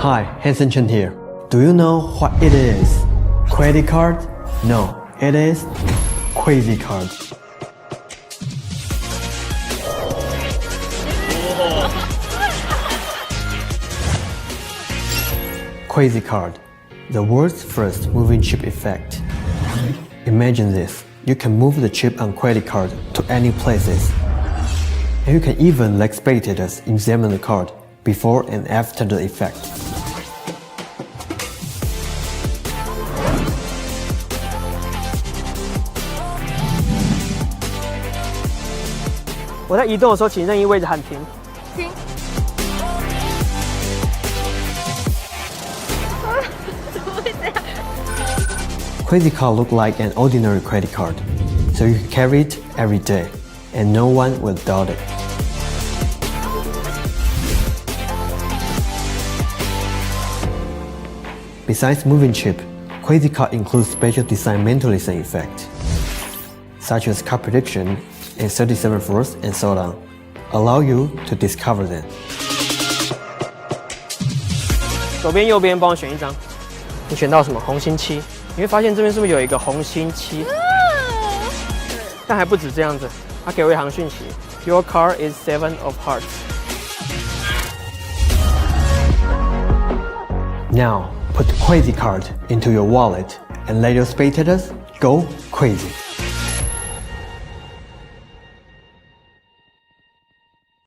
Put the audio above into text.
Hi, Hanson Chien here. Do you know what it is? Credit card? No, it is crazy card. Crazy card, the world's first moving chip effect. Imagine this, you can move the chip on credit card to any places. And you can even let spectators examine the card before and after the effect. 我在移动的时候，请任意位置喊停。停。怎么会这样 Crazy card look like an ordinary credit card, so you can carry it every day, and no one will doubt it. Besides moving chip, Crazy card includes special design mentalism effect, such as card prediction and 37 force and so on, allow you to discover them. 左边、右边帮我选一张。你选到什么？红心7。你会发现这边是不是有一个红心7？但还不止这样子，它给我一行讯息 ：Your card is 7 of hearts. Now, put the Crazy card into your wallet and let your spectators go crazy.